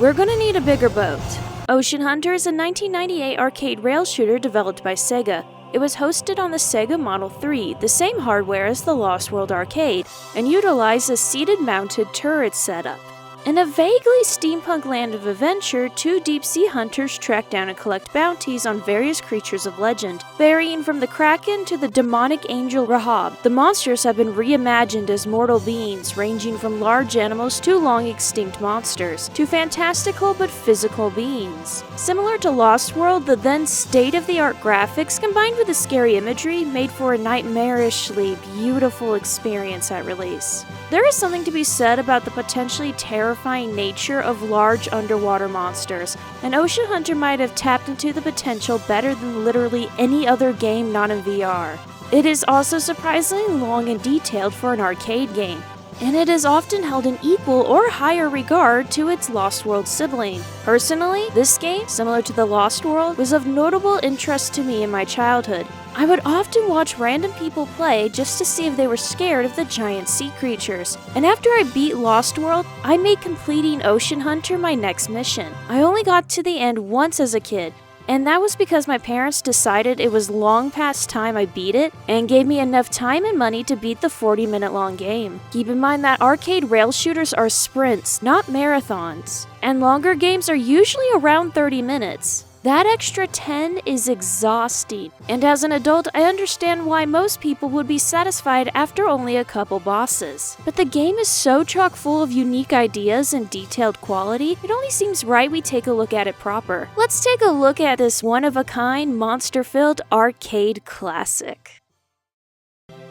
we're gonna need a bigger boat. Ocean Hunter is a 1998 arcade rail shooter developed by Sega. It was hosted on the Sega Model 3, the same hardware as the Lost World arcade, and utilized a seated mounted turret setup. In a vaguely steampunk land of adventure, two deep-sea hunters track down and collect bounties on various creatures of legend, varying from the Kraken to the demonic angel Rahab. The monsters have been reimagined as mortal beings, ranging from large animals to long-extinct monsters, to fantastical but physical beings. Similar to Lost World, the then state-of-the-art graphics combined with the scary imagery made for a nightmarishly beautiful experience at release. There is something to be said about the potentially terrifying nature of large underwater monsters, and Ocean Hunter might have tapped into the potential better than literally any other game not in VR. It is also surprisingly long and detailed for an arcade game, and it is often held in equal or higher regard to its Lost World sibling. Personally, this game, similar to the Lost World, was of notable interest to me in my childhood. I would often watch random people play just to see if they were scared of the giant sea creatures. And after I beat Lost World, I made completing Ocean Hunter my next mission. I only got to the end once as a kid, and that was because my parents decided it was long past time I beat it and gave me enough time and money to beat the 40-minute long game. Keep in mind that arcade rail shooters are sprints, not marathons, and longer games are usually around 30 minutes. That extra 10 is exhausting, and as an adult, I understand why most people would be satisfied after only a couple bosses. But the game is so chock full of unique ideas and detailed quality, it only seems right we take a look at it proper. Let's take a look at this one-of-a-kind, monster-filled arcade classic.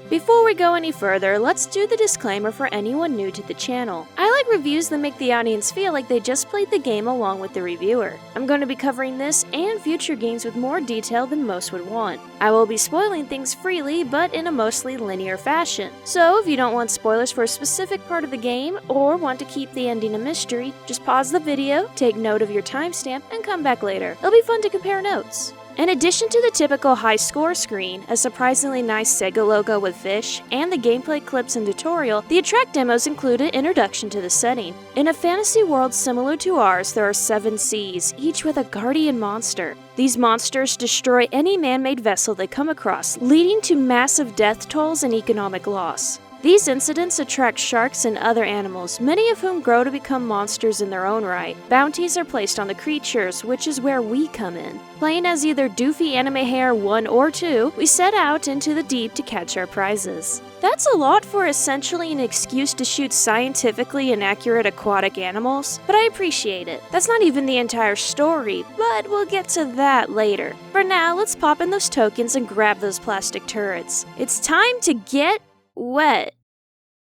Before we go any further, let's do the disclaimer for anyone new to the channel. I like reviews that make the audience feel like they just played the game along with the reviewer. I'm going to be covering this and future games with more detail than most would want. I will be spoiling things freely, but in a mostly linear fashion. So if you don't want spoilers for a specific part of the game, or want to keep the ending a mystery, just pause the video, take note of your timestamp, and come back later. It'll be fun to compare notes. In addition to the typical high score screen, a surprisingly nice Sega logo with fish, and the gameplay clips and tutorial, the Attract demos include an introduction to the setting. In a fantasy world similar to ours, there are 7 seas, each with a guardian monster. These monsters destroy any man-made vessel they come across, leading to massive death tolls and economic loss. These incidents attract sharks and other animals, many of whom grow to become monsters in their own right. Bounties are placed on the creatures, which is where we come in. Playing as either Doofy Anime Hair 1 or 2, we set out into the deep to catch our prizes. That's a lot for essentially an excuse to shoot scientifically inaccurate aquatic animals, but I appreciate it. That's not even the entire story, but we'll get to that later. For now, let's pop in those tokens and grab those plastic turrets. It's time to get wet.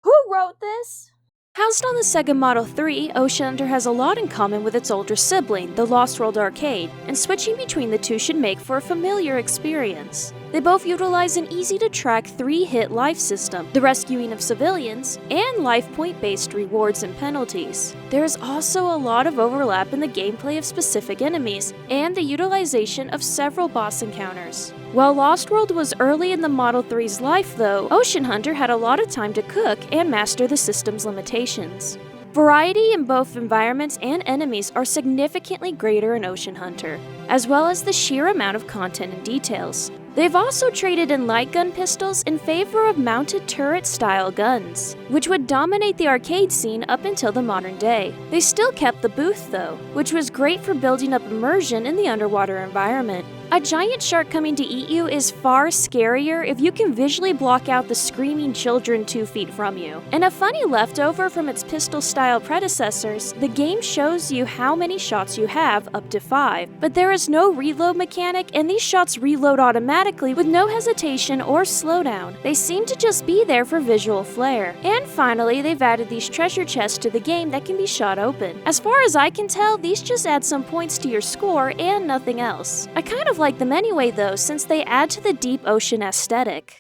Who wrote this? Housed on the Sega Model 3, Ocean Hunter has a lot in common with its older sibling, the Lost World arcade, and switching between the two should make for a familiar experience. They both utilize an easy-to-track 3-hit life system, the rescuing of civilians, and life point-based rewards and penalties. There is also a lot of overlap in the gameplay of specific enemies, and the utilization of several boss encounters. While Lost World was early in the Model 3's life though, Ocean Hunter had a lot of time to cook and master the system's limitations. Variety in both environments and enemies are significantly greater in Ocean Hunter, as well as the sheer amount of content and details. They've also traded in light gun pistols in favor of mounted turret-style guns, which would dominate the arcade scene up until the modern day. They still kept the booth though, which was great for building up immersion in the underwater environment. A giant shark coming to eat you is far scarier if you can visually block out the screaming children 2 feet from you. And a funny leftover from its pistol-style predecessors, the game shows you how many shots you have, up to 5, but there is no reload mechanic and these shots reload automatically with no hesitation or slowdown. They seem to just be there for visual flair. And finally, they've added these treasure chests to the game that can be shot open. As far as I can tell, these just add some points to your score and nothing else. I kind of like them anyway though, since they add to the deep ocean aesthetic.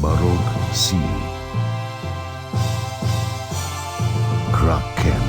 Baroque Sea. Kraken.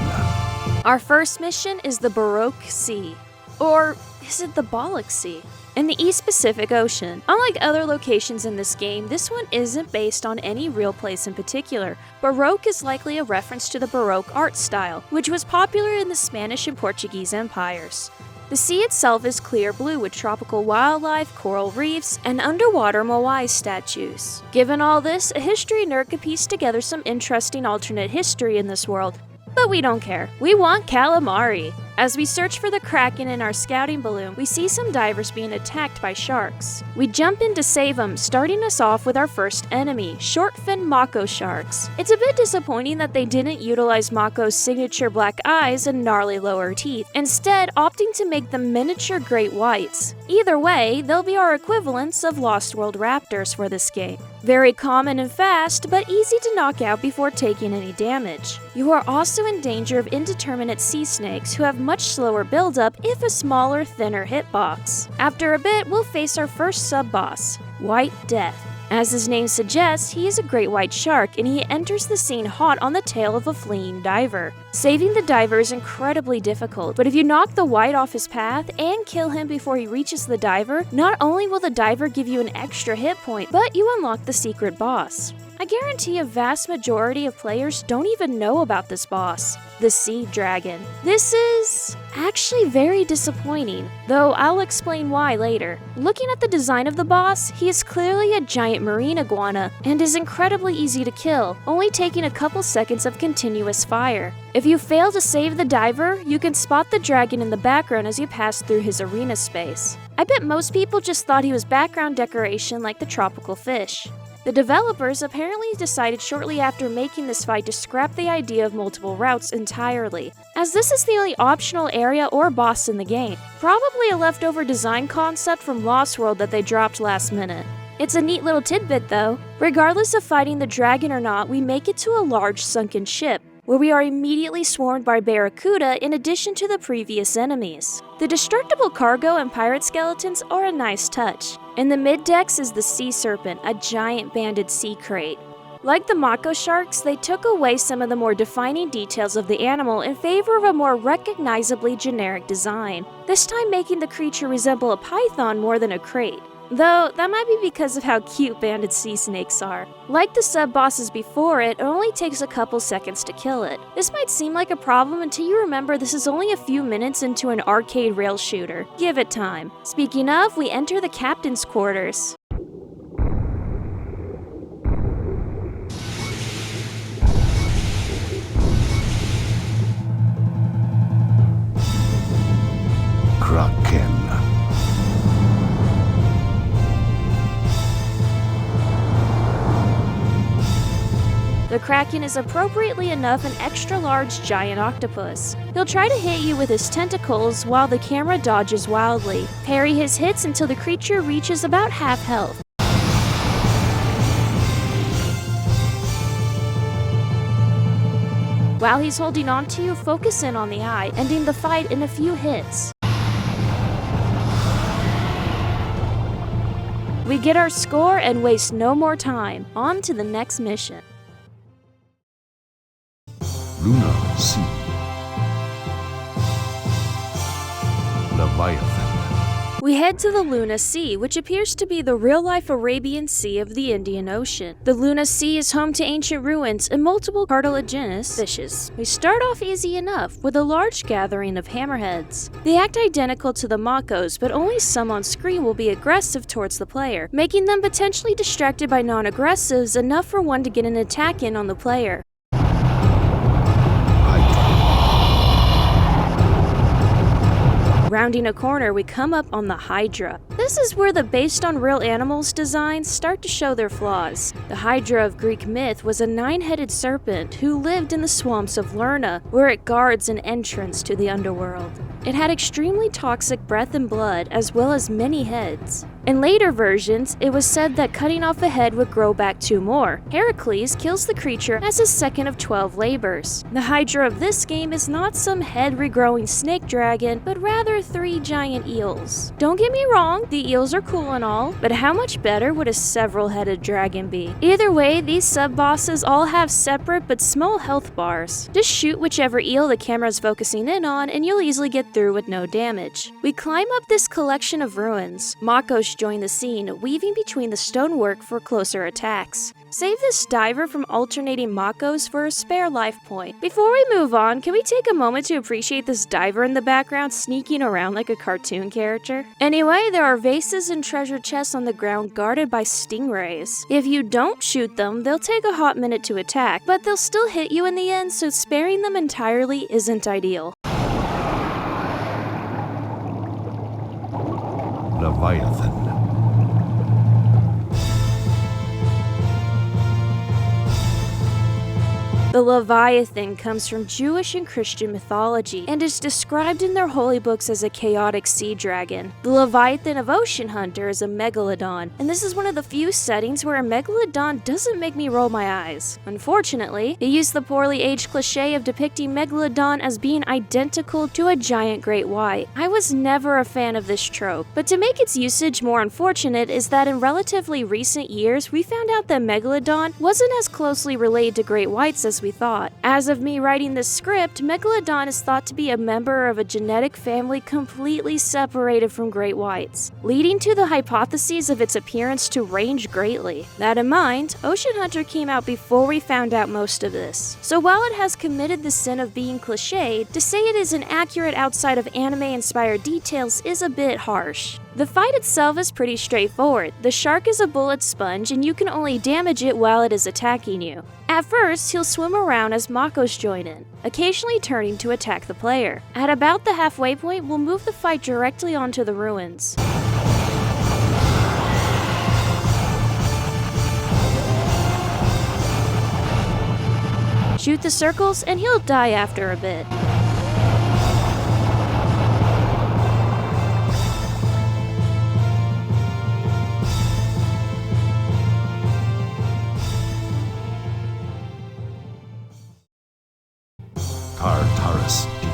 Our first mission is the Baroque Sea. Or is it the Baroque Sea? in the East Pacific Ocean. Unlike other locations in this game, this one isn't based on any real place in particular. Baroque is likely a reference to the Baroque art style, which was popular in the Spanish and Portuguese empires. The sea itself is clear blue with tropical wildlife, coral reefs, and underwater moai statues. Given all this, a history nerd could piece together some interesting alternate history in this world, but we don't care. We want calamari! As we search for the Kraken in our scouting balloon, we see some divers being attacked by sharks. We jump in to save them, starting us off with our first enemy, short-fin mako sharks. It's a bit disappointing that they didn't utilize Mako's signature black eyes and gnarly lower teeth, instead opting to make them miniature great whites. Either way, they'll be our equivalents of Lost World raptors for this game. Very common and fast, but easy to knock out before taking any damage. You are also in danger of indeterminate sea snakes who have much slower build-up if a smaller, thinner hitbox. After a bit, we'll face our first sub-boss, White Death. As his name suggests, he is a great white shark and he enters the scene hot on the tail of a fleeing diver. Saving the diver is incredibly difficult, but if you knock the white off his path and kill him before he reaches the diver, not only will the diver give you an extra hit point, but you unlock the secret boss. I guarantee a vast majority of players don't even know about this boss, the Sea Dragon. This is actually very disappointing, though I'll explain why later. Looking at the design of the boss, he is clearly a giant marine iguana and is incredibly easy to kill, only taking a couple seconds of continuous fire. If you fail to save the diver, you can spot the dragon in the background as you pass through his arena space. I bet most people just thought he was background decoration like the tropical fish. The developers apparently decided shortly after making this fight to scrap the idea of multiple routes entirely, as this is the only optional area or boss in the game. Probably a leftover design concept from Lost World that they dropped last minute. It's a neat little tidbit though. Regardless of fighting the dragon or not, we make it to a large sunken ship, where we are immediately swarmed by barracuda in addition to the previous enemies. The destructible cargo and pirate skeletons are a nice touch. In the mid-decks is the sea serpent, a giant banded sea crate. Like the mako sharks, they took away some of the more defining details of the animal in favor of a more recognizably generic design, this time making the creature resemble a python more than a crate. Though, that might be because of how cute banded sea snakes are. Like the sub-bosses before it only takes a couple seconds to kill it. This might seem like a problem until you remember this is only a few minutes into an arcade rail shooter. Give it time. Speaking of, we enter the captain's quarters. Kraken. The Kraken is appropriately enough an extra-large giant octopus. He'll try to hit you with his tentacles while the camera dodges wildly. Parry his hits until the creature reaches about half health. While he's holding on to you, focus in on the eye, ending the fight in a few hits. We get our score and waste no more time. On to the next mission. Luna Sea. Leviathan. We head to the Luna Sea, which appears to be the real-life Arabian Sea of the Indian Ocean. The Luna Sea is home to ancient ruins and multiple cartilaginous fishes. We start off easy enough, with a large gathering of hammerheads. They act identical to the Makos, but only some on screen will be aggressive towards the player, making them potentially distracted by non-aggressives enough for one to get an attack in on the player. Rounding a corner, we come up on the Hydra. This is where the based on real animals designs start to show their flaws. The Hydra of Greek myth was a 9-headed serpent who lived in the swamps of Lerna, where it guards an entrance to the underworld. It had extremely toxic breath and blood, as well as many heads. In later versions, it was said that cutting off a head would grow back 2 more. Heracles kills the creature as his second of 12 labors. The Hydra of this game is not some head-regrowing snake dragon, but rather 3 giant eels. Don't get me wrong, the eels are cool and all, but how much better would a several-headed dragon be? Either way, these sub-bosses all have separate but small health bars. Just shoot whichever eel the camera's focusing in on and you'll easily get through with no damage. We climb up this collection of ruins. Makos join the scene, weaving between the stonework for closer attacks. Save this diver from alternating Makos for a spare life point. Before we move on, can we take a moment to appreciate this diver in the background sneaking around like a cartoon character? Anyway, there are vases and treasure chests on the ground guarded by stingrays. If you don't shoot them, they'll take a hot minute to attack, but they'll still hit you in the end, so sparing them entirely isn't ideal. Leviathan. The Leviathan comes from Jewish and Christian mythology and is described in their holy books as a chaotic sea dragon. The Leviathan of Ocean Hunter is a megalodon, and this is one of the few settings where a megalodon doesn't make me roll my eyes. Unfortunately, they use the poorly aged cliche of depicting megalodon as being identical to a giant great white. I was never a fan of this trope, but to make its usage more unfortunate is that in relatively recent years, we found out that megalodon wasn't as closely related to great whites as we thought. As of me writing this script, megalodon is thought to be a member of a genetic family completely separated from great whites, leading to the hypotheses of its appearance to range greatly. That in mind, Ocean Hunter came out before we found out most of this. So while it has committed the sin of being cliched, to say it is inaccurate outside of anime-inspired details is a bit harsh. The fight itself is pretty straightforward. The shark is a bullet sponge and you can only damage it while it is attacking you. At first, he'll swim around as Makos join in, occasionally turning to attack the player. At about the halfway point, we'll move the fight directly onto the ruins. Shoot the circles and he'll die after a bit. Tartarus deep.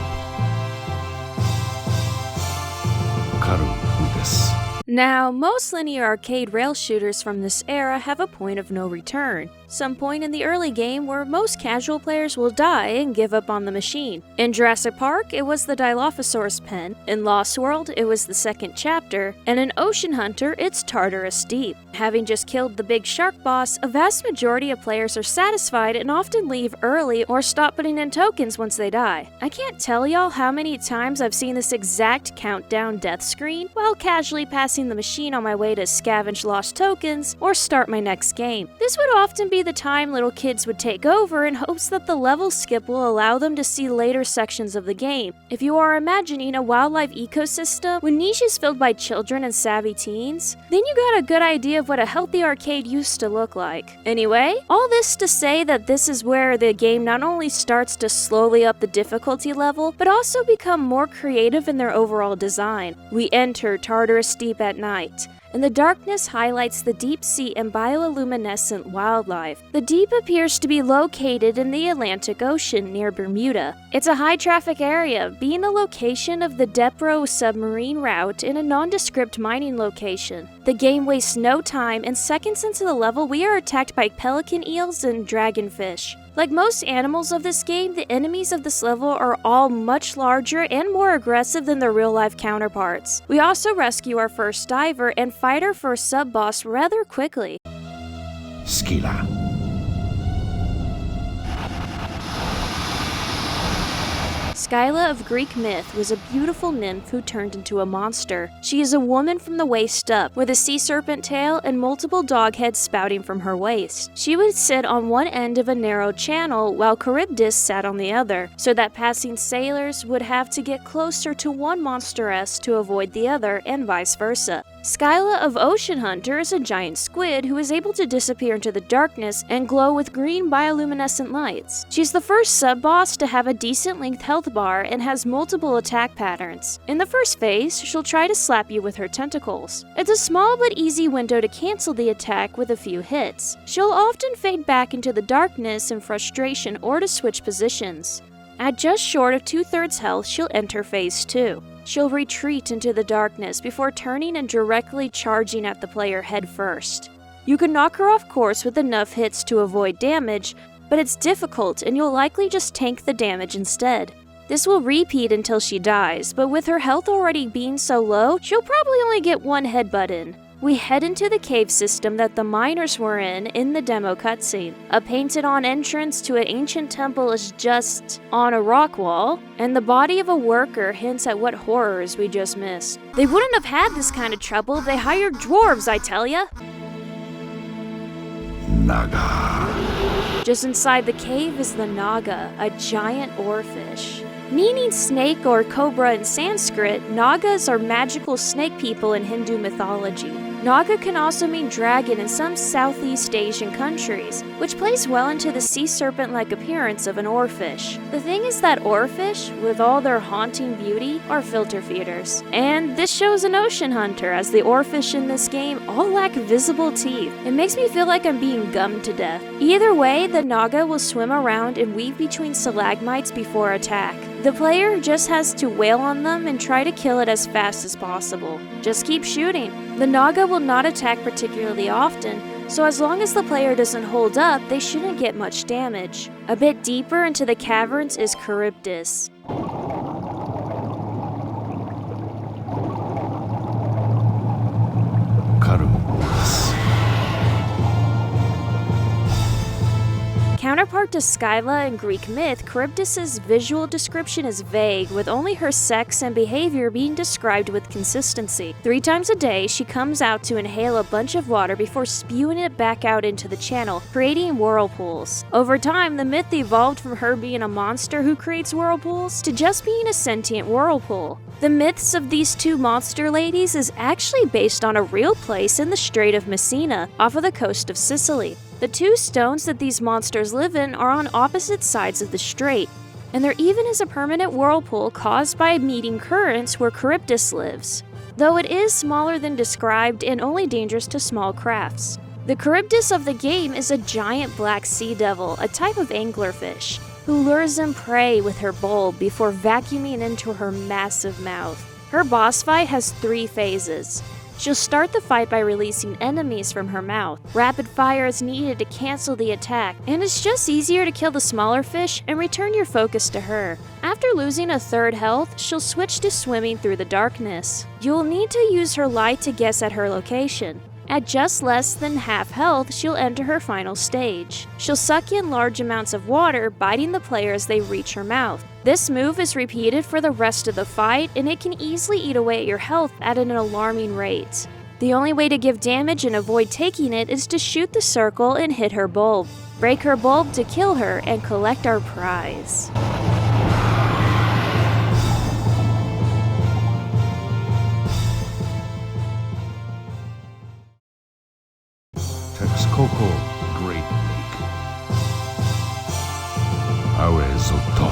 Charybdis. Now, most linear arcade rail shooters from this era have a point of no return, some point in the early game where most casual players will die and give up on the machine. In Jurassic Park, it was the Dilophosaurus pen, in Lost World, it was the second chapter, and in Ocean Hunter, it's Tartarus Deep. Having just killed the big shark boss, a vast majority of players are satisfied and often leave early or stop putting in tokens once they die. I can't tell y'all how many times I've seen this exact countdown death screen while casually passing the machine on my way to scavenge lost tokens or start my next game. This would often be the time little kids would take over in hopes that the level skip will allow them to see later sections of the game. If you are imagining a wildlife ecosystem with niches filled by children and savvy teens, then you got a good idea of what a healthy arcade used to look like. Anyway, all this to say that this is where the game not only starts to slowly up the difficulty level, but also become more creative in their overall design. We enter Tartarus Deep at night, and the darkness highlights the deep sea and bioluminescent wildlife. The deep appears to be located in the Atlantic Ocean near Bermuda. It's a high-traffic area, being the location of the Depro submarine route in a nondescript mining location. The game wastes no time, and seconds into the level, we are attacked by pelican eels and dragonfish. Like most animals of this game, the enemies of this level are all much larger and more aggressive than their real-life counterparts. We also rescue our first diver and fight our first sub-boss rather quickly. Scylla. Scylla of Greek myth was a beautiful nymph who turned into a monster. She is a woman from the waist up, with a sea serpent tail and multiple dog heads spouting from her waist. She would sit on one end of a narrow channel while Charybdis sat on the other, so that passing sailors would have to get closer to one monsteress to avoid the other, and vice versa. Skyla of Ocean Hunter is a giant squid who is able to disappear into the darkness and glow with green bioluminescent lights. She's the first sub-boss to have a decent length health bar and has multiple attack patterns. In the first phase, she'll try to slap you with her tentacles. It's a small but easy window to cancel the attack with a few hits. She'll often fade back into the darkness in frustration or to switch positions. At just short of 2/3 health, she'll enter phase 2. She'll retreat into the darkness before turning and directly charging at the player head first. You can knock her off course with enough hits to avoid damage, but it's difficult and you'll likely just tank the damage instead. This will repeat until she dies, but with her health already being so low, she'll probably only get one headbutt in. We head into the cave system that the miners were in the demo cutscene. A painted-on entrance to an ancient temple is just on a rock wall, and the body of a worker hints at what horrors we just missed. They wouldn't have had this kind of trouble if they hired dwarves, I tell ya! Naga. Just inside the cave is the Naga, a giant oarfish. Meaning snake or cobra in Sanskrit, Nagas are magical snake people in Hindu mythology. Naga can also mean dragon in some Southeast Asian countries, which plays well into the sea serpent-like appearance of an oarfish. The thing is that oarfish, with all their haunting beauty, are filter feeders. And this shows an ocean hunter, as the oarfish in this game all lack visible teeth. It makes me feel like I'm being gummed to death. Either way, the Naga will swim around and weave between stalagmites before attack. The player just has to wail on them and try to kill it as fast as possible. Just keep shooting. The Naga will not attack particularly often, so as long as the player doesn't hold up, they shouldn't get much damage. A bit deeper into the caverns is Charybdis. Karkinos. Counterpart to Skyla in Greek myth, Charybdis' visual description is vague, with only her sex and behavior being described with consistency. 3 times a day, she comes out to inhale a bunch of water before spewing it back out into the channel, creating whirlpools. Over time, the myth evolved from her being a monster who creates whirlpools to just being a sentient whirlpool. The myths of these 2 monster ladies is actually based on a real place in the Strait of Messina, off of the coast of Sicily. The 2 stones that these monsters live in are on opposite sides of the strait, and there even is a permanent whirlpool caused by meeting currents where Charybdis lives, though it is smaller than described and only dangerous to small crafts. The Charybdis of the game is a giant black sea devil, a type of anglerfish, who lures in prey with her bulb before vacuuming into her massive mouth. Her boss fight has 3 phases. She'll start the fight by releasing enemies from her mouth. Rapid fire is needed to cancel the attack, and it's just easier to kill the smaller fish and return your focus to her. After losing a 1/3 health, she'll switch to swimming through the darkness. You'll need to use her light to guess at her location. At just less than half health, she'll enter her final stage. She'll suck in large amounts of water, biting the player as they reach her mouth. This move is repeated for the rest of the fight, and it can easily eat away at your health at an alarming rate. The only way to give damage and avoid taking it is to shoot the circle and hit her bulb. Break her bulb to kill her and collect our prize. Texcoco, Great Lake. Ahuizotl.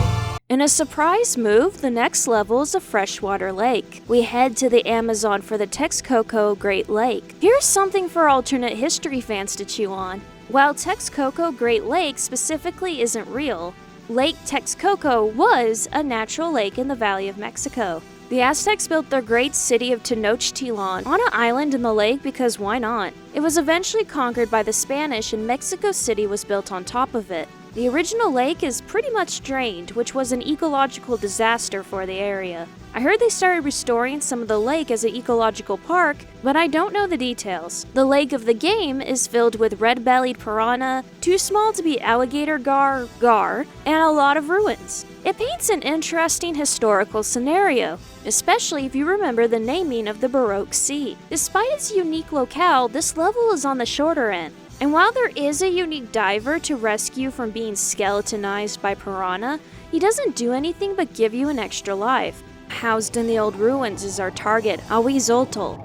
In a surprise move, the next level is a freshwater lake. We head to the Amazon for the Texcoco Great Lake. Here's something for alternate history fans to chew on. While Texcoco Great Lake specifically isn't real, Lake Texcoco was a natural lake in the Valley of Mexico. The Aztecs built their great city of Tenochtitlan on an island in the lake because why not? It was eventually conquered by the Spanish and Mexico City was built on top of it. The original lake is pretty much drained, which was an ecological disaster for the area. I heard they started restoring some of the lake as an ecological park, but I don't know the details. The lake of the game is filled with red-bellied piranha, too small to be alligator gar, and a lot of ruins. It paints an interesting historical scenario, especially if you remember the naming of the Baroque Sea. Despite its unique locale, this level is on the shorter end. And while there is a unique diver to rescue from being skeletonized by piranha, he doesn't do anything but give you an extra life. Housed in the old ruins is our target, Ahuizotl.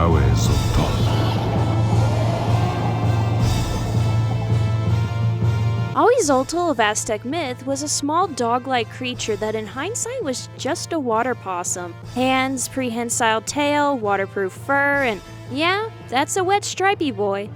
Ahuizotl. Ahuizotl of Aztec myth was a small dog-like creature that in hindsight was just a water possum. Hands, prehensile tail, waterproof fur, and yeah, that's a wet stripey boy.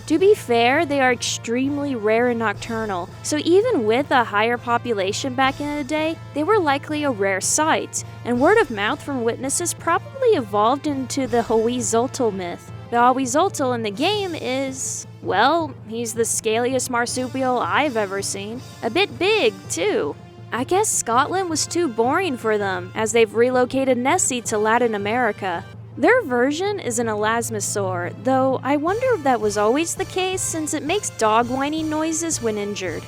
To be fair, they are extremely rare and nocturnal, so even with a higher population back in the day, they were likely a rare sight, and word of mouth from witnesses probably evolved into the Ahuizotl myth. The Ahuizotl in the game is, well, he's the scaliest marsupial I've ever seen. A bit big, too. I guess Scotland was too boring for them, as they've relocated Nessie to Latin America. Their version is an elasmosaur, though I wonder if that was always the case since it makes dog whining noises when injured.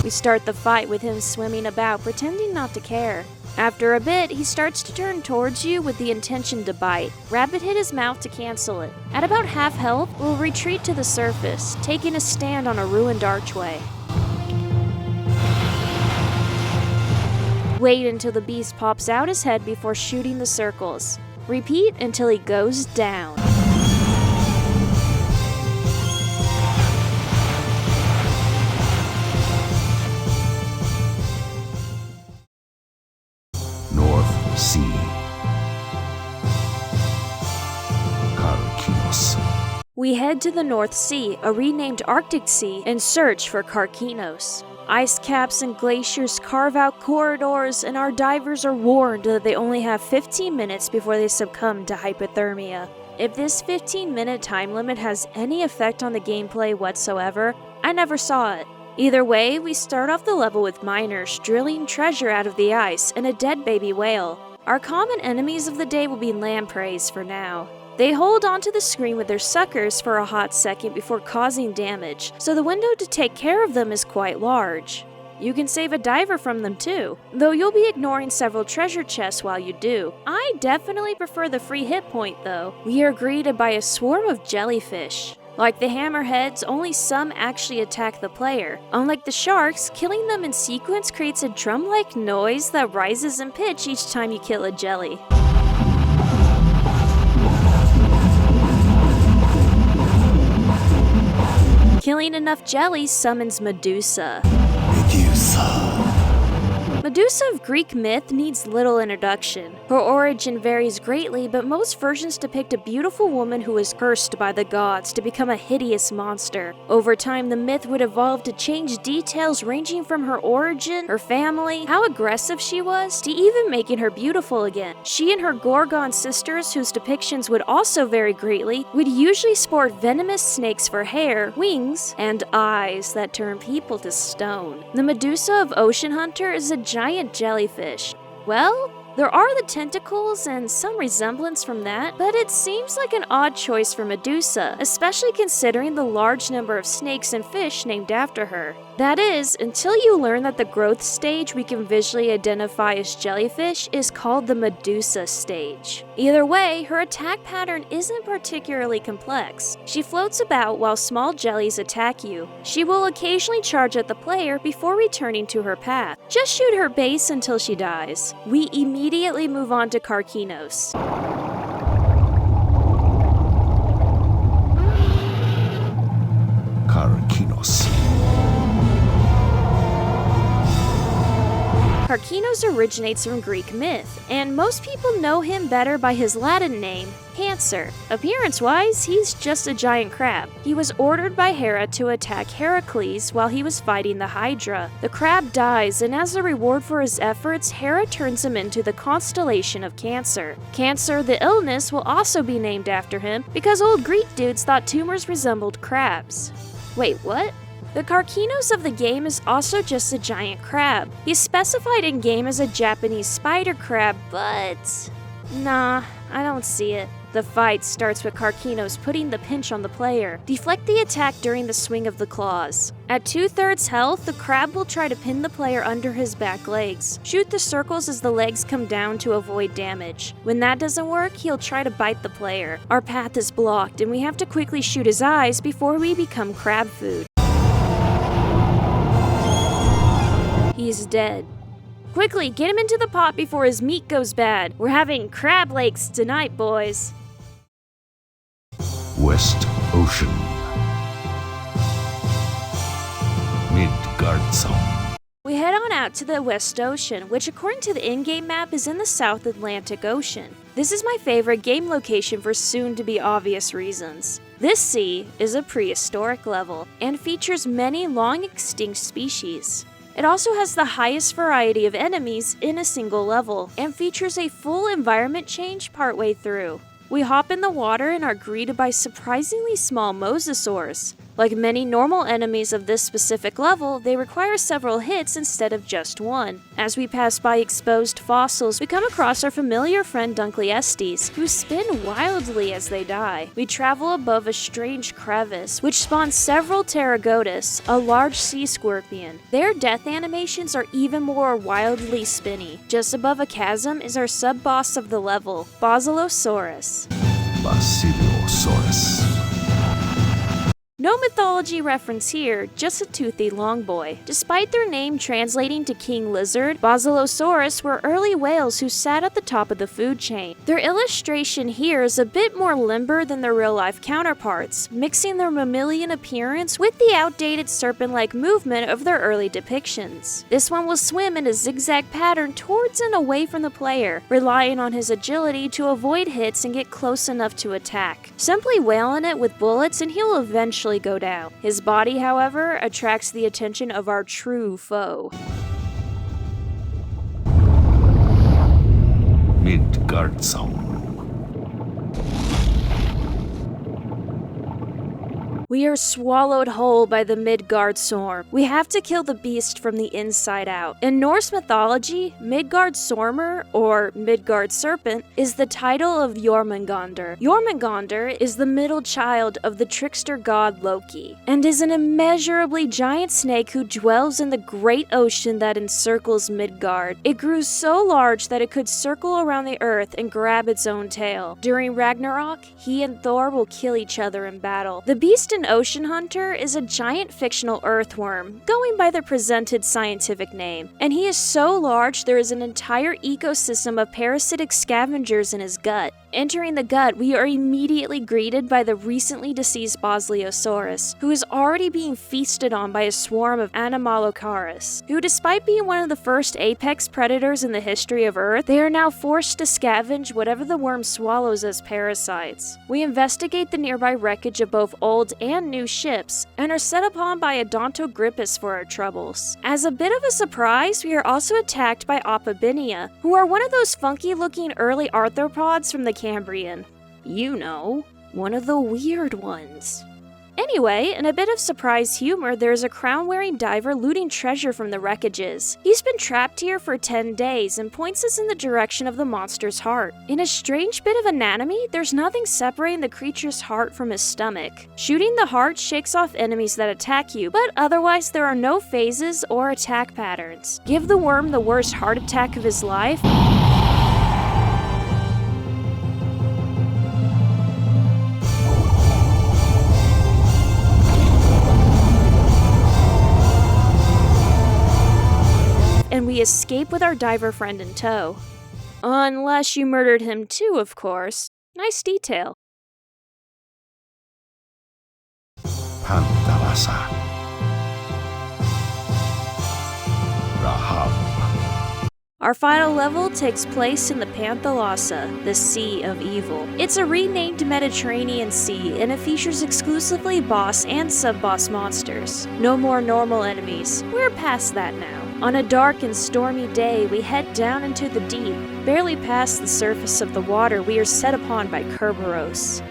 We start the fight with him swimming about, pretending not to care. After a bit, he starts to turn towards you with the intention to bite. Rabbit hit his mouth to cancel it. At about half health, we'll retreat to the surface, taking a stand on a ruined archway. Wait until the beast pops out his head before shooting the circles. Repeat until he goes down. North Sea. Karkinos. We head to the North Sea, a renamed Arctic Sea, and search for Karkinos. Ice caps and glaciers carve out corridors, and our divers are warned that they only have 15 minutes before they succumb to hypothermia. If this 15-minute time limit has any effect on the gameplay whatsoever, I never saw it. Either way, we start off the level with miners drilling treasure out of the ice and a dead baby whale. Our common enemies of the day will be lampreys for now. They hold onto the screen with their suckers for a hot second before causing damage, so the window to take care of them is quite large. You can save a diver from them too, though you'll be ignoring several treasure chests while you do. I definitely prefer the free hit point though. We are greeted by a swarm of jellyfish. Like the hammerheads, only some actually attack the player. Unlike the sharks, killing them in sequence creates a drum-like noise that rises in pitch each time you kill a jelly. Killing enough jellies summons Medusa. Medusa of Greek myth needs little introduction. Her origin varies greatly, but most versions depict a beautiful woman who was cursed by the gods to become a hideous monster. Over time, the myth would evolve to change details ranging from her origin, her family, how aggressive she was, to even making her beautiful again. She and her Gorgon sisters, whose depictions would also vary greatly, would usually sport venomous snakes for hair, wings, and eyes that turn people to stone. The Medusa of Ocean Hunter is a giant jellyfish. Well, there are the tentacles and some resemblance from that, but it seems like an odd choice for Medusa, especially considering the large number of snakes and fish named after her. That is, until you learn that the growth stage we can visually identify as jellyfish is called the Medusa stage. Either way, her attack pattern isn't particularly complex. She floats about while small jellies attack you. She will occasionally charge at the player before returning to her path. Just shoot her base until she dies. We immediately move on to Karkinos. Karkinos. Karkinos originates from Greek myth, and most people know him better by his Latin name, Cancer. Appearance-wise, he's just a giant crab. He was ordered by Hera to attack Heracles while he was fighting the Hydra. The crab dies, and as a reward for his efforts, Hera turns him into the constellation of Cancer. Cancer, the illness, will also be named after him because old Greek dudes thought tumors resembled crabs. Wait, what? The Karkinos of the game is also just a giant crab. He's specified in-game as a Japanese spider crab, but nah, I don't see it. The fight starts with Karkinos putting the pinch on the player. Deflect the attack during the swing of the claws. At 2/3 health, the crab will try to pin the player under his back legs. Shoot the circles as the legs come down to avoid damage. When that doesn't work, he'll try to bite the player. Our path is blocked, and we have to quickly shoot his eyes before we become crab food. He's dead. Quickly, get him into the pot before his meat goes bad. We're having crab legs tonight, boys. West Ocean. Midgardsorm. We head on out to the West Ocean, which according to the in-game map is in the South Atlantic Ocean. This is my favorite game location for soon-to-be obvious reasons. This sea is a prehistoric level and features many long-extinct species. It also has the highest variety of enemies in a single level and features a full environment change partway through. We hop in the water and are greeted by surprisingly small mosasaurs. Like many normal enemies of this specific level, they require several hits instead of just one. As we pass by exposed fossils, we come across our familiar friend Dunkleestes, who spin wildly as they die. We travel above a strange crevice, which spawns several Pterygotus, a large sea scorpion. Their death animations are even more wildly spinny. Just above a chasm is our sub-boss of the level, Basilosaurus. Basilosaurus. No mythology reference here, just a toothy longboy. Despite their name translating to king lizard, Basilosaurus were early whales who sat at the top of the food chain. Their illustration here is a bit more limber than their real-life counterparts, mixing their mammalian appearance with the outdated serpent-like movement of their early depictions. This one will swim in a zigzag pattern towards and away from the player, relying on his agility to avoid hits and get close enough to attack. Simply wailing it with bullets and he'll eventually go down. His body, however, attracts the attention of our true foe. Midgardsorm. We are swallowed whole by the Midgardsorm. We have to kill the beast from the inside out. In Norse mythology, Midgardsormr, or Midgard Serpent, is the title of Jormungandr. Jormungandr is the middle child of the trickster god Loki, and is an immeasurably giant snake who dwells in the great ocean that encircles Midgard. It grew so large that it could circle around the earth and grab its own tail. During Ragnarok, he and Thor will kill each other in battle. The beast in Ocean Hunter is a giant fictional earthworm, going by the presented scientific name. And he is so large there is an entire ecosystem of parasitic scavengers in his gut. Entering the gut, we are immediately greeted by the recently deceased Basilosaurus, who is already being feasted on by a swarm of Anomalocaris, who despite being one of the first apex predators in the history of Earth, they are now forced to scavenge whatever the worm swallows as parasites. We investigate the nearby wreckage of both old and new ships, and are set upon by Odontogrippus for our troubles. As a bit of a surprise, we are also attacked by Opabinia, who are one of those funky-looking early arthropods from the Cambrian. You know, one of the weird ones. Anyway, in a bit of surprise humor, there's a crown-wearing diver looting treasure from the wreckages. He's been trapped here for 10 days and points us in the direction of the monster's heart. In a strange bit of anatomy, there's nothing separating the creature's heart from his stomach. Shooting the heart shakes off enemies that attack you, but otherwise there are no phases or attack patterns. Give the worm the worst heart attack of his life, and we escape with our diver friend in tow. Unless you murdered him too, of course. Nice detail. Panthalassa. Rahab. Our final level takes place in the Panthalassa, the Sea of Evil. It's a renamed Mediterranean sea, and it features exclusively boss and sub-boss monsters. No more normal enemies. We're past that now. On a dark and stormy day, we head down into the deep. Barely past the surface of the water, we are set upon by Kerberos.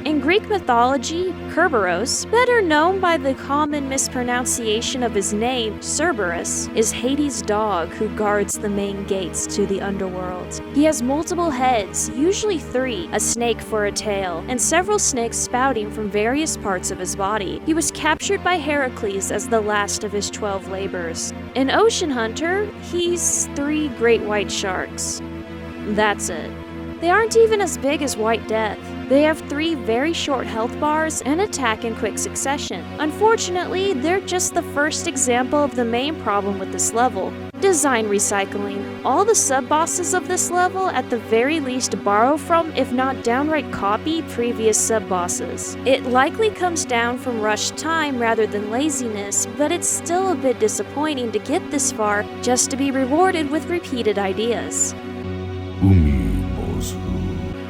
In Greek mythology, Kerberos, better known by the common mispronunciation of his name, Cerberus, is Hades' dog who guards the main gates to the underworld. He has multiple heads, usually 3, a snake for a tail, and several snakes spouting from various parts of his body. He was captured by Heracles as the last of his 12 labors. In Ocean Hunter, he's 3 great white sharks. That's it. They aren't even as big as White Death. They have 3 very short health bars and attack in quick succession. Unfortunately, they're just the first example of the main problem with this level: design recycling. All the sub-bosses of this level at the very least borrow from, if not downright copy, previous sub-bosses. It likely comes down from rushed time rather than laziness, but it's still a bit disappointing to get this far just to be rewarded with repeated ideas.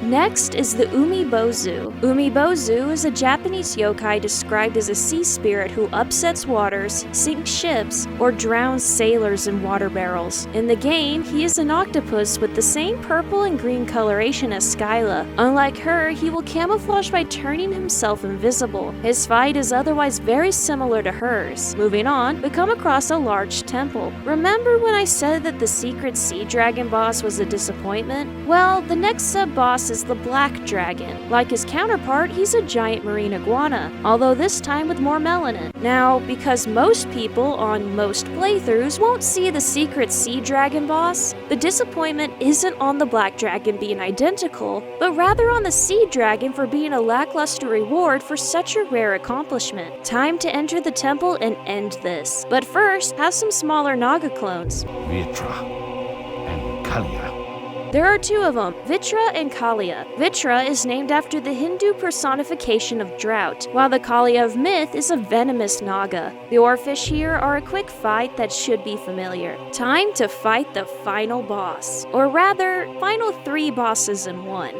Next is the Umibozu. Umibozu is a Japanese yokai described as a sea spirit who upsets waters, sinks ships, or drowns sailors in water barrels. In the game, he is an octopus with the same purple and green coloration as Skyla. Unlike her, he will camouflage by turning himself invisible. His fight is otherwise very similar to hers. Moving on, we come across a large temple. Remember when I said that the secret sea dragon boss was a disappointment? Well, the next sub-boss is the Black Dragon. Like his counterpart, he's a giant marine iguana, although this time with more melanin. Now, because most people on most playthroughs won't see the secret sea dragon boss, the disappointment isn't on the Black Dragon being identical, but rather on the sea dragon for being a lackluster reward for such a rare accomplishment. Time to enter the temple and end this. But first, have some smaller Naga clones. Vitra and Kalia. There are 2 of them, Vitra and Kalia. Vitra is named after the Hindu personification of drought, while the Kalia of myth is a venomous Naga. The oarfish here are a quick fight that should be familiar. Time to fight the final boss. Or rather, final 3 bosses in one.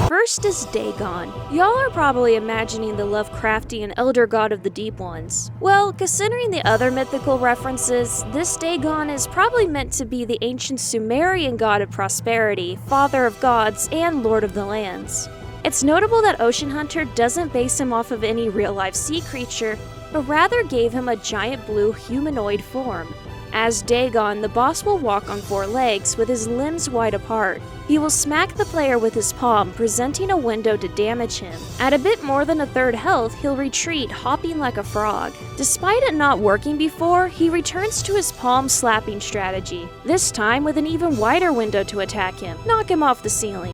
First is Dagon. Y'all are probably imagining the Lovecraftian elder god of the deep ones. Well, considering the other mythical references, this Dagon is probably meant to be the ancient Sumerian god of prosperity, father of gods, and lord of the lands. It's notable that Ocean Hunter doesn't base him off of any real-life sea creature, but rather gave him a giant blue humanoid form. As Dagon, the boss will walk on 4 legs with his limbs wide apart. He will smack the player with his palm, presenting a window to damage him. At a bit more than a third health, he'll retreat, hopping like a frog. Despite it not working before, he returns to his palm slapping strategy, this time with an even wider window to attack him. Knock him off the ceiling.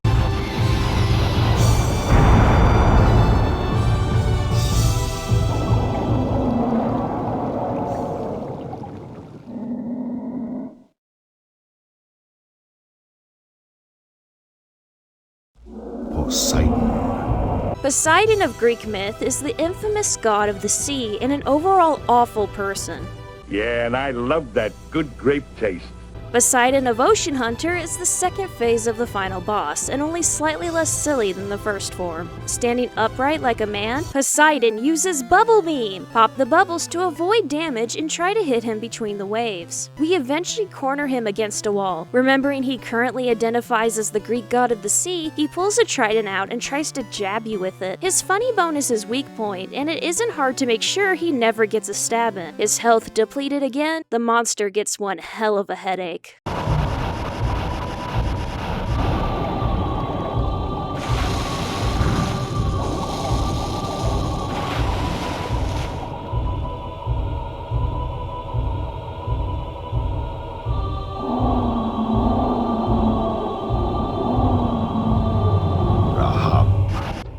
Poseidon of Greek myth is the infamous god of the sea and an overall awful person. Yeah, and I love that good grape taste. Poseidon of Ocean Hunter is the second phase of the final boss, and only slightly less silly than the first form. Standing upright like a man, Poseidon uses Bubble Beam! Pop the bubbles to avoid damage and try to hit him between the waves. We eventually corner him against a wall. Remembering he currently identifies as the Greek god of the sea, he pulls a trident out and tries to jab you with it. His funny bone is his weak point, and it isn't hard to make sure he never gets a stab in. His health depleted again, the monster gets one hell of a headache.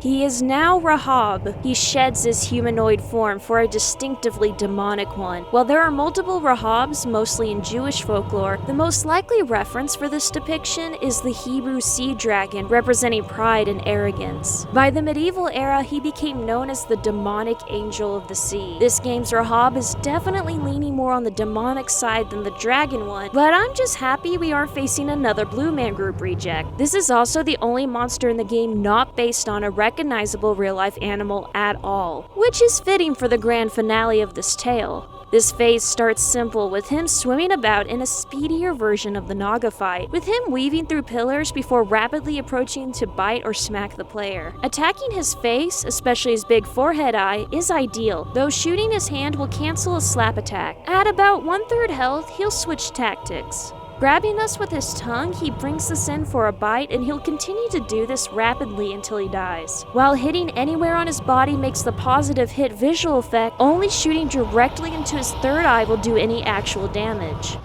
He is now Rahab. He sheds his humanoid form for a distinctively demonic one. While there are multiple Rahabs, mostly in Jewish folklore, the most likely reference for this depiction is the Hebrew sea dragon, representing pride and arrogance. By the medieval era, he became known as the demonic angel of the sea. This game's Rahab is definitely leaning more on the demonic side than the dragon one, but I'm just happy we aren't facing another Blue Man Group reject. This is also the only monster in the game not based on a recognizable real-life animal at all, which is fitting for the grand finale of this tale. This phase starts simple, with him swimming about in a speedier version of the Naga fight, with him weaving through pillars before rapidly approaching to bite or smack the player. Attacking his face, especially his big forehead eye, is ideal, though shooting his hand will cancel a slap attack. At about 1/3 health, he'll switch tactics. Grabbing us with his tongue, he brings us in for a bite, and he'll continue to do this rapidly until he dies. While hitting anywhere on his body makes the positive hit visual effect, only shooting directly into his third eye will do any actual damage.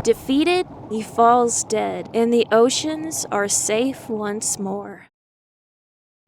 Defeated, he falls dead, and the oceans are safe once more.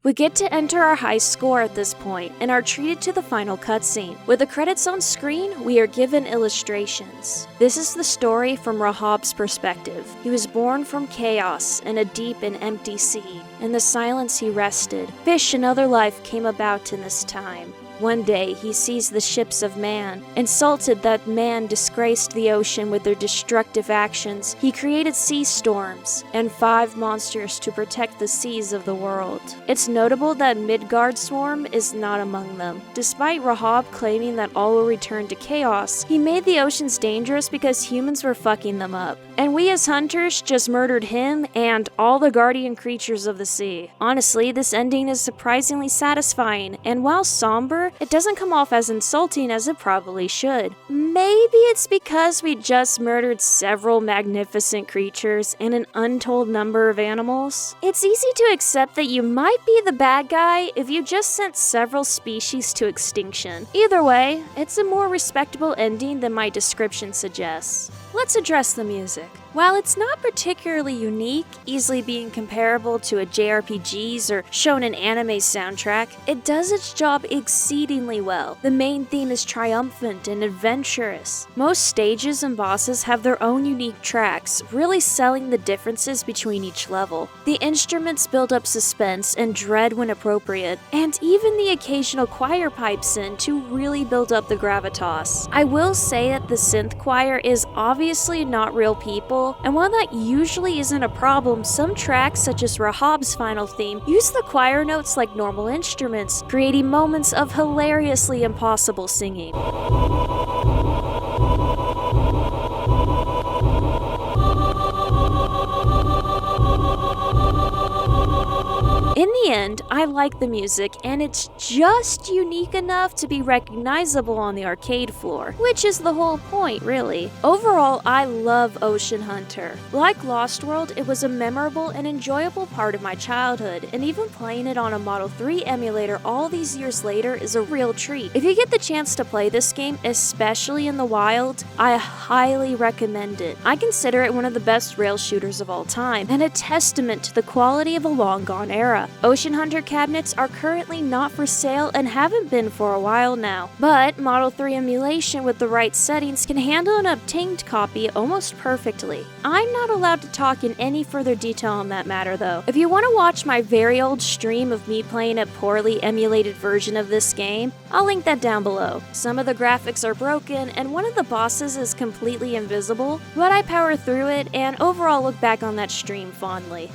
We get to enter our high score at this point and are treated to the final cutscene. With the credits on screen, we are given illustrations. This is the story from Rahab's perspective. He was born from chaos in a deep and empty sea. In the silence he rested. Fish and other life came about in this time. One day, he sees the ships of man. Insulted that man disgraced the ocean with their destructive actions, he created sea storms and 5 monsters to protect the seas of the world. It's notable that Midgardsorm is not among them. Despite Rahab claiming that all will return to chaos, he made the oceans dangerous because humans were fucking them up. And we as hunters just murdered him and all the guardian creatures of the sea. Honestly, this ending is surprisingly satisfying, and while somber, it doesn't come off as insulting as it probably should. Maybe it's because we just murdered several magnificent creatures and an untold number of animals. It's easy to accept that you might be the bad guy if you just sent several species to extinction. Either way, it's a more respectable ending than my description suggests. Let's address the music. While it's not particularly unique, easily being comparable to a JRPG's or shonen anime soundtrack, it does its job exceedingly well. The main theme is triumphant and adventurous. Most stages and bosses have their own unique tracks, really selling the differences between each level. The instruments build up suspense and dread when appropriate, and even the occasional choir pipes in to really build up the gravitas. I will say that the synth choir is obviously not real people, and while that usually isn't a problem, some tracks, such as Rahab's final theme, use the choir notes like normal instruments, creating moments of hilariously impossible singing. In the end, I like the music, and it's just unique enough to be recognizable on the arcade floor, which is the whole point, really. Overall, I love Ocean Hunter. Like Lost World, it was a memorable and enjoyable part of my childhood, and even playing it on a Model 3 emulator all these years later is a real treat. If you get the chance to play this game, especially in the wild, I highly recommend it. I consider it one of the best rail shooters of all time, and a testament to the quality of a long-gone era. Ocean Hunter cabinets are currently not for sale and haven't been for a while now, but Model 3 emulation with the right settings can handle an obtained copy almost perfectly. I'm not allowed to talk in any further detail on that matter though. If you want to watch my very old stream of me playing a poorly emulated version of this game, I'll link that down below. Some of the graphics are broken and one of the bosses is completely invisible, but I power through it and overall look back on that stream fondly.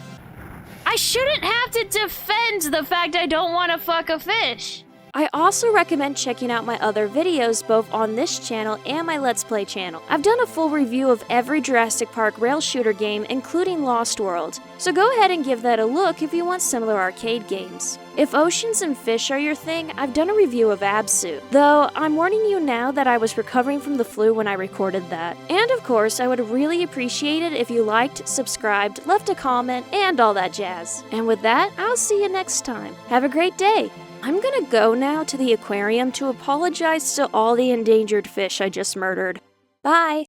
I shouldn't have to defend the fact I don't want to fuck a fish. I also recommend checking out my other videos both on this channel and my Let's Play channel. I've done a full review of every Jurassic Park rail shooter game, including Lost World, so go ahead and give that a look if you want similar arcade games. If oceans and fish are your thing, I've done a review of Absu, though I'm warning you now that I was recovering from the flu when I recorded that. And of course, I would really appreciate it if you liked, subscribed, left a comment, and all that jazz. And with that, I'll see you next time. Have a great day! I'm gonna go now to the aquarium to apologize to all the endangered fish I just murdered. Bye!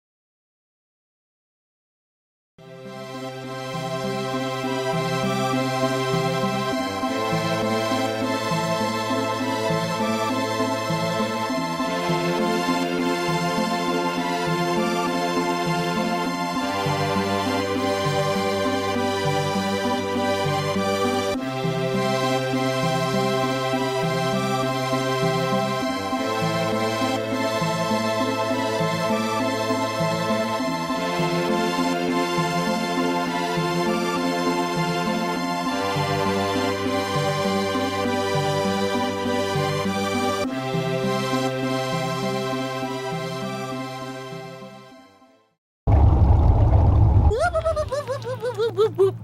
whoop, whoop.